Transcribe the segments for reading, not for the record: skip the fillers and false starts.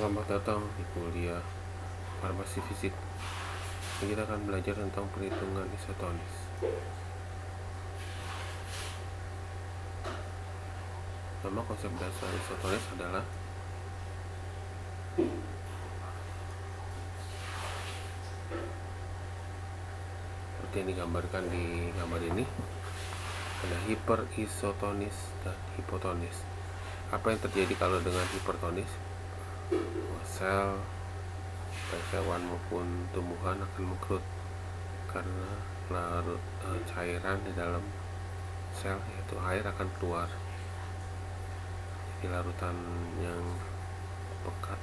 Selamat datang di kuliah farmasi fisik. Kita akan belajar tentang perhitungan isotonis. Nama konsep dasar isotonis adalah seperti yang digambarkan di gambar ini. Ada hiperisotonis dan hipotonis. Apa yang terjadi kalau dengan hipertonis? Sel, baik hewan maupun tumbuhan akan mengkerut karena larut cairan di dalam sel, yaitu air, akan keluar. Jadi larutan yang pekat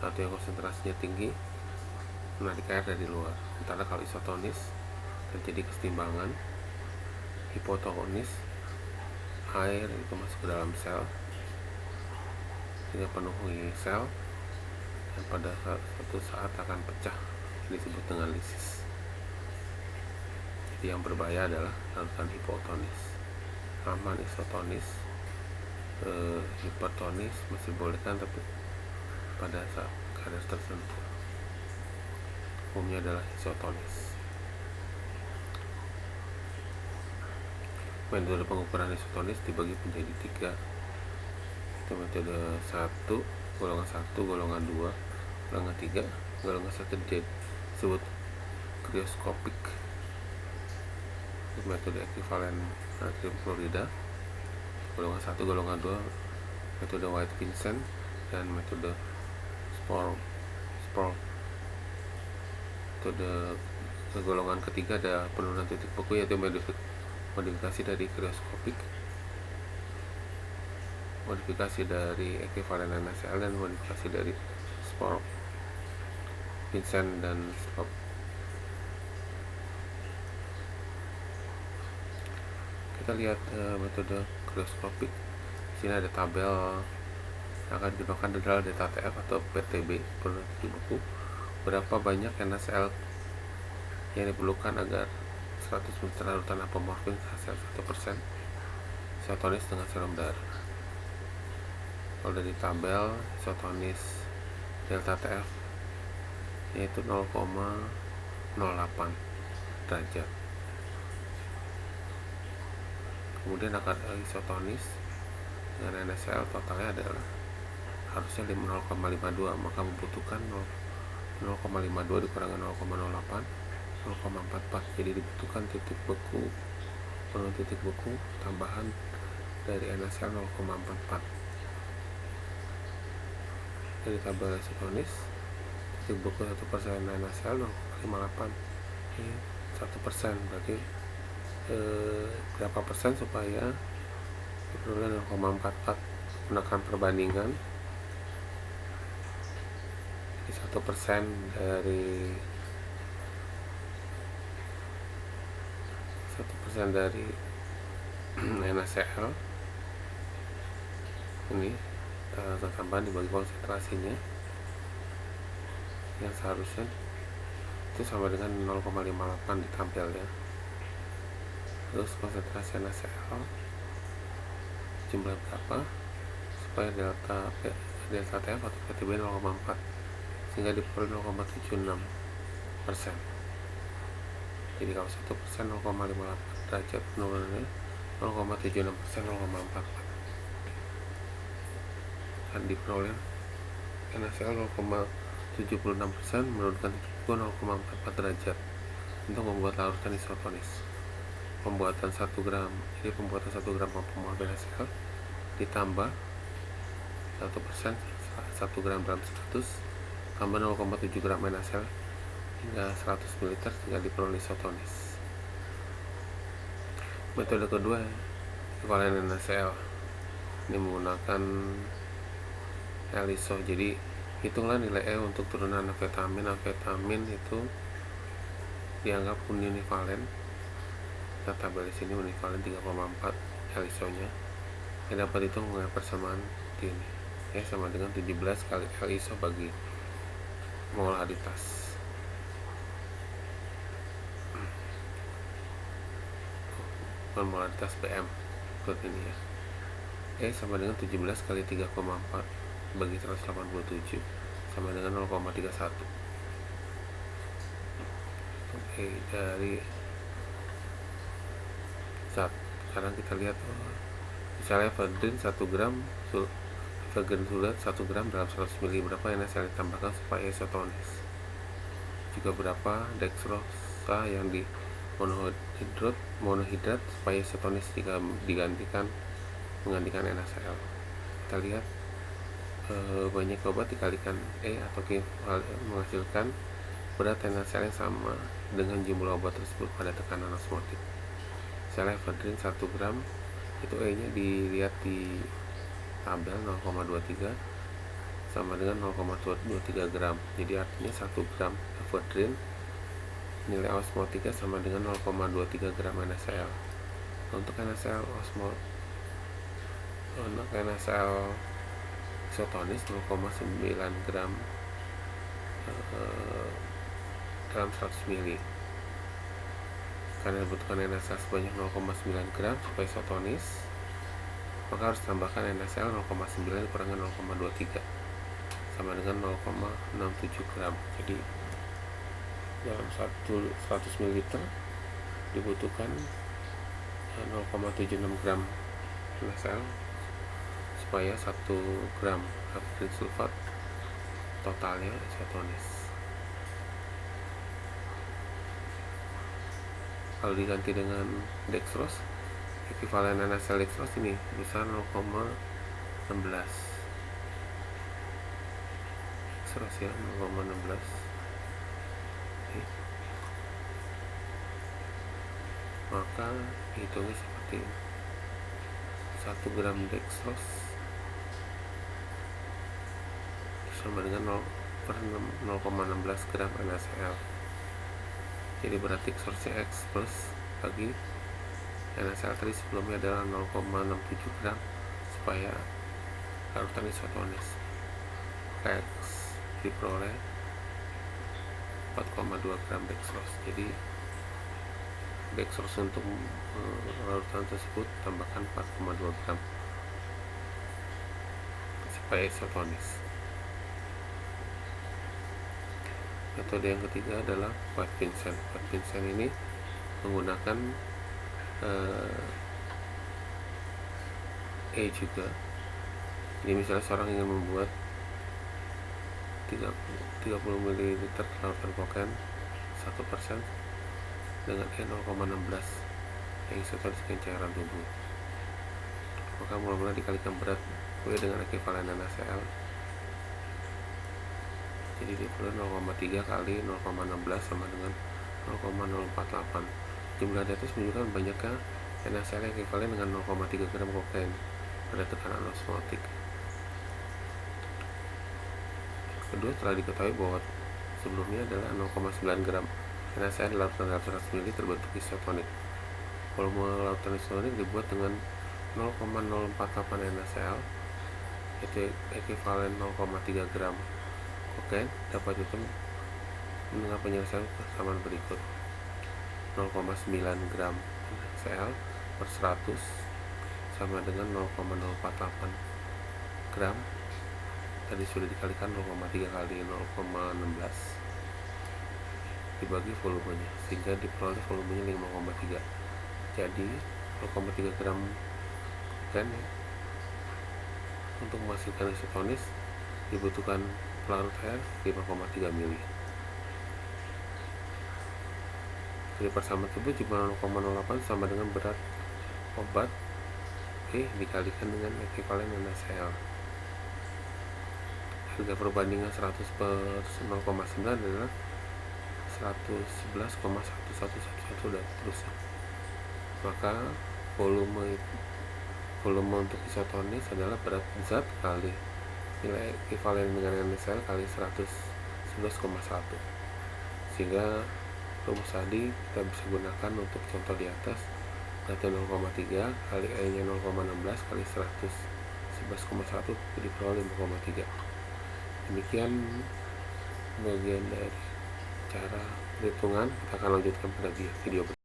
atau yang konsentrasinya tinggi menarik air dari luar. Sementara kalau isotonis terjadi kesetimbangan. Hipotonis, air itu masuk ke dalam sel hingga penuhi sel dan pada suatu saat akan pecah, disebut dengan lisis. Jadi yang berbahaya adalah larutan hipotonis. Aman isotonis, hipertonis masih bolehkan, tapi pada saat kadar tertentu. Umumnya adalah isotonis. Metode pengukuran isotonis dibagi menjadi 3. Itu metode 1, golongan 1, golongan 2, golongan 3. Golongan 1 disebut krioskopik. Itu metode ekivalen natrium klorida. Golongan 1, golongan 2 metode White-Vincent dan metode Sporl. Metode golongan ketiga ada penurunan titik beku, yaitu modifikasi dari krioskopik, modifikasi dari ekivalen NaCl, dan modifikasi dari Sporl, Vincent, dan Stop. Kita lihat metode krioskopik. Di sini ada tabel yang akan digunakan adalah data TF atau PTB, penurunan titik beku. Berapa banyak NaCl yang diperlukan agar 100 ml larutan apomorfin hasil 1% isotonis dengan serum darah. Kalau dari tabel isotonis delta TF yaitu 0,08 derajat. Kemudian akan isotonis dengan NaCl totalnya adalah harusnya 0,52, maka membutuhkan 0,52 dikurangi 0,08, 0,44. Jadi dibutuhkan titik beku, penurunan titik beku tambahan dari NaCl 0,44. Dari tabel isotonis, titik beku 1% NaCl 0,58. Ini 1%, berarti berapa persen supaya diperoleh 0,44. Gunakan perbandingan. Jadi 1% dari 1% dari NaCl ini tambahan dibagi konsentrasinya yang seharusnya itu sama dengan 0,58 di tabel ya. Terus konsentrasi NaCl jumlah berapa supaya delta TF atau PTB 0,4 sehingga diperoleh 0,76%. Jadi kalau 1% 0,58 derajat, penurunannya 0,76%, 0,44, dan diperoleh NaCl 0,76%, menurunkan titik beku 0,44 derajat untuk membuat larutan isotonis. Pembuatan 1 gram, jadi pembuatan 1 gram apomorfin NaCl ditambah 1%, 1 gram dalam 100 tambah 0,7 gram NaCl hingga 100 ml hingga diperoleh isotonis. Metode kedua ekivalen NaCl ini menggunakan ELISO. Jadi hitunglah nilai E untuk turunan amfetamin. Amfetamin itu dianggap univalen. Kita tabel di sini univalen 3,4 ELISO-nya. Yang dapat dihitung dengan persamaan di ini. Ya, sama dengan 17 kali ELISO bagi molaritas. Molaritas PM seperti ini ya. E sama dengan 17 kali 3,4 bagi 187 sama dengan 0,31. Oke, dari zat sekarang kita lihat misalnya ephedrine 1 gram, ephedrine surat 1 gram dalam 100 ml, berapa NaCl ditambahkan supaya isotonis, juga berapa dextrosa yang di monohidrat supaya isotonis jika menggantikan NaCl. Kita lihat banyak obat dikalikan atau menghasilkan berat NaCl yang sama dengan jumlah obat tersebut pada tekanan osmotik. Misalnya ephedrine 1 gram itu nya dilihat di tabel 0,23 sama dengan 0,23 gram. Jadi artinya 1 gram ephedrine nilai osmotiknya sama dengan 0,23 gram NaCl. Untuk NaCl isotonis 0,9 gram dalam 100 ml. Karena dibutuhkan NaCl sebanyak 0,9 gram supaya isotonis, maka harus tambahkan NaCl 0,9 dikurangi 0,23 sama dengan 0,67 gram. Jadi dalam 100 ml dibutuhkan 0,76 gram NaCl supaya 1 gram ephedrine sulfat totalnya isotonis. Kalau diganti dengan dextrose, ekivalen NaCl dextrose ini besar 0,16 dextrose ya, 0,16. Maka hitungnya seperti ini, 1 gram dextrose sama dengan 0,16 gram NaCl. Jadi berarti dextrose X plus bagi NaCl tadi sebelumnya adalah 0,67 gram supaya larutan isotonis. X diperoleh 4,2 gram dextrose. Jadi dextrose untuk larutan tersebut tambahkan 4,2 gram supaya isotonis. Metode yang ketiga adalah White-Vincent. White-Vincent ini menggunakan juga. Jadi misalnya seorang ingin membuat 30 ml larutan kokain 1% dengan 0,16 yang isotonis dengan cairan tubuh, maka mula-mula dikalikan berat W dengan ekivalen NaCl. Jadi diperoleh 0,3 kali 0,16 sama dengan 0,048. Jumlah di atas menunjukkan banyaknya NaCl yang ekivalen dengan 0,3 gram kokain pada tekanan osmotik. Kedua, telah diketahui bahwa sebelumnya adalah 0,9 gram NaCl dalam 100 ml terbentuk isotonik. Volume larutan isotonik dibuat dengan 0,048 NaCl, yaitu ekivalen 0,3 gram kokain, dapat dihitung dengan penyelesaian persamaan berikut: 0,9 gram NaCl per 100 sama dengan 0,048 gram. Tadi sudah dikalikan 0,3 kali 0,16 dibagi volumenya, sehingga diperoleh volumenya 5,3. Jadi 0,3 gram kokain untuk menghasilkan isotonis dibutuhkan pelarut air 5,3 ml. Dari persamaan tersebut jumlah 0,08 sama dengan berat obat dikalikan dengan ekivalen NaCl. Harga perbandingan 100 per 0,9 adalah 111,1111 dan seterusnya. Maka volume untuk isotonis adalah berat zat kali nilai ekivalen dengan NaCl kali 111,1. Sehingga rumus tadi kita bisa gunakan untuk contoh di atas. Beratnya 0,3 kali E nya 0,16 kali 111,1 diperoleh 5,3. Demikian bagian dari cara perhitungan. Kita akan lanjutkan pada video berikutnya.